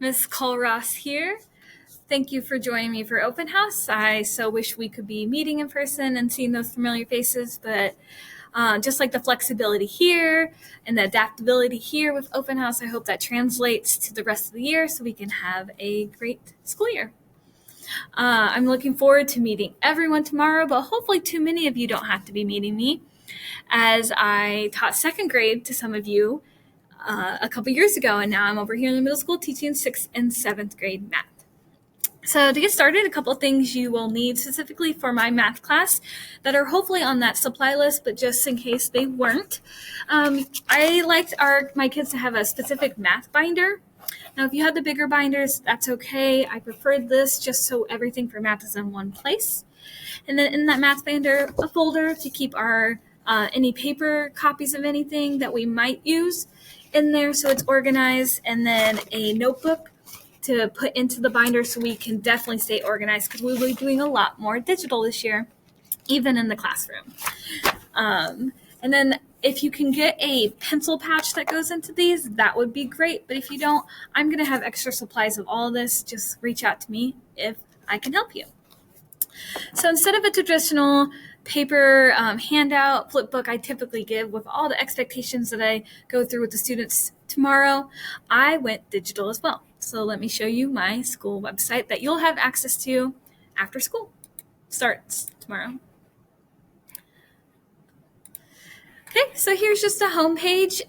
Miss Culross here. Thank you for joining me for Open House. I so wish we could be meeting in person and seeing those familiar faces, but just like the flexibility here and the adaptability here with Open House, I hope that translates to the rest of the year so we can have a great school year. I'm looking forward to meeting everyone tomorrow, but hopefully too many of you don't have to be meeting me, as I taught second grade to some of you a couple years ago, and now I'm over here in the middle school teaching 6th and 7th grade math. So to get started, a couple of things you will need specifically for my math class that are hopefully on that supply list, but just in case they weren't. I liked my kids to have a specific math binder. Now, if you have the bigger binders, that's okay. I preferred this just so everything for math is in one place. And then in that math binder, a folder to keep our any paper copies of anything that we might use in there so it's organized, and then a notebook to put into the binder so we can definitely stay organized, because we'll be doing a lot more digital this year, even in the classroom. And then if you can get a pencil pouch that goes into these, that would be great. But if you don't, I'm going to have extra supplies of all of this. Just reach out to me if I can help you. So instead of a traditional paper handout, flip book I typically give with all the expectations that I go through with the students tomorrow, I went digital as well. So let me show you my school website that you'll have access to after school starts tomorrow. Okay, so here's just a home page.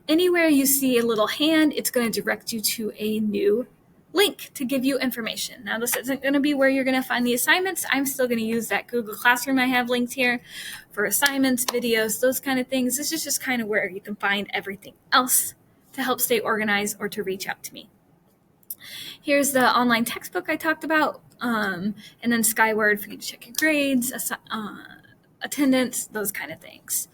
Anywhere you see a little hand, it's going to direct you to a new link to give you information. Now, this isn't going to be where you're going to find the assignments. I'm still going to use that Google Classroom I have linked here for assignments, videos, those kind of things. This is just kind of where you can find everything else to help stay organized or to reach out to me. Here's the online textbook I talked about, and then Skyward for you to check your grades, attendance, those kind of things.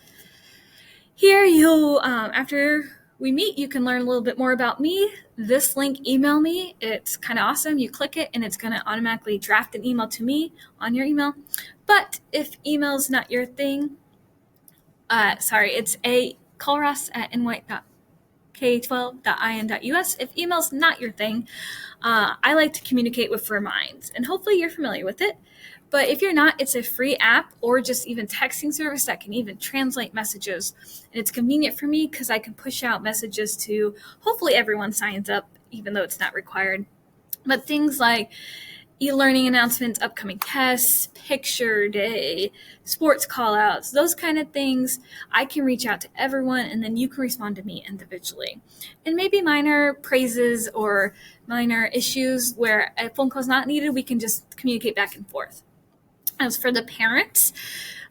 Here you'll, after we meet, you can learn a little bit more about me. This link, email me. It's kind of awesome. You click it and it's going to automatically draft an email to me on your email. But if email's not your thing, it's a culross@ny.k12.in.us. If email's not your thing, I like to communicate with For Minds, and hopefully you're familiar with it. But if you're not, it's a free app or just even texting service that can even translate messages. And it's convenient for me because I can push out messages to hopefully everyone signs up, even though it's not required. But things like e-learning announcements, upcoming tests, picture day, sports call-outs, those kind of things, I can reach out to everyone, and then you can respond to me individually. And maybe minor praises or minor issues where a phone call is not needed, we can just communicate back and forth. As for the parents,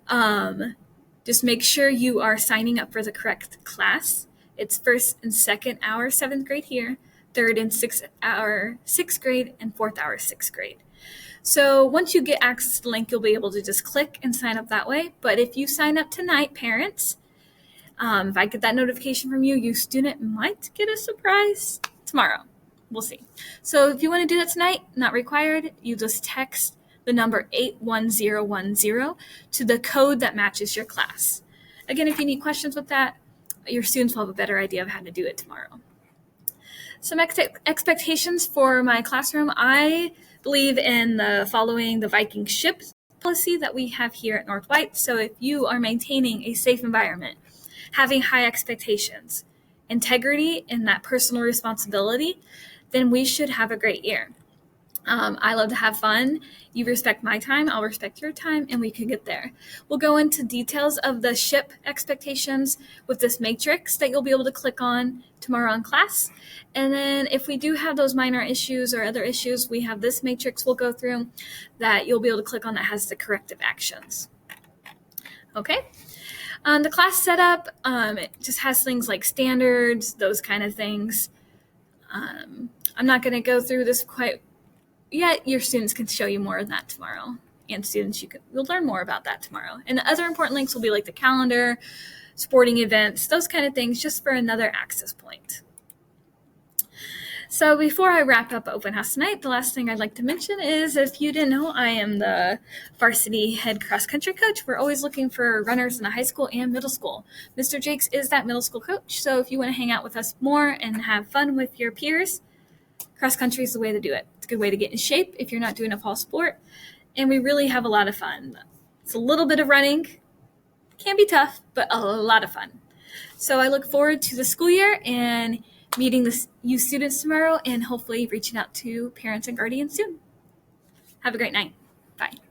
just make sure you are signing up for the correct class. It's first and second hour 7th grade here, third and 6th hour 6th grade, and 4th hour 6th grade. So once you get access to the link, you'll be able to just click and sign up that way. But if you sign up tonight, parents, if I get that notification from you, your student might get a surprise tomorrow. We'll see. So if you want to do that tonight, not required, you just text the number 81010 to the code that matches your class. Again, if you need questions with that, your students will have a better idea of how to do it tomorrow. Some expectations for my classroom. I believe in following the Viking ship policy that we have here at North White. So if you are maintaining a safe environment, having high expectations, integrity, and that personal responsibility, then we should have a great year. I love to have fun. You respect my time, I'll respect your time, and we can get there. We'll go into details of the SHIP expectations with this matrix that you'll be able to click on tomorrow in class. And then if we do have those minor issues or other issues, we have this matrix we'll go through that you'll be able to click on that has the corrective actions. Okay. The class setup, it just has things like standards, those kind of things. I'm not going to go through this quite yet. Your students can show you more of that tomorrow, and students, you'll learn more about that tomorrow. And the other important links will be like the calendar, sporting events, those kind of things, just for another access point. So before I wrap up Open House tonight, the last thing I'd like to mention is, if you didn't know, I am the varsity head cross-country coach. We're always looking for runners in the high school and middle school. Mr. Jakes is that middle school coach, so if you want to hang out with us more and have fun with your peers, Cross country is the way to do it. It's a good way to get in shape if you're not doing a fall sport. And we really have a lot of fun. It's a little bit of running, can be tough, but a lot of fun. So I look forward to the school year and meeting the youth students tomorrow and hopefully reaching out to parents and guardians soon. Have a great night. Bye.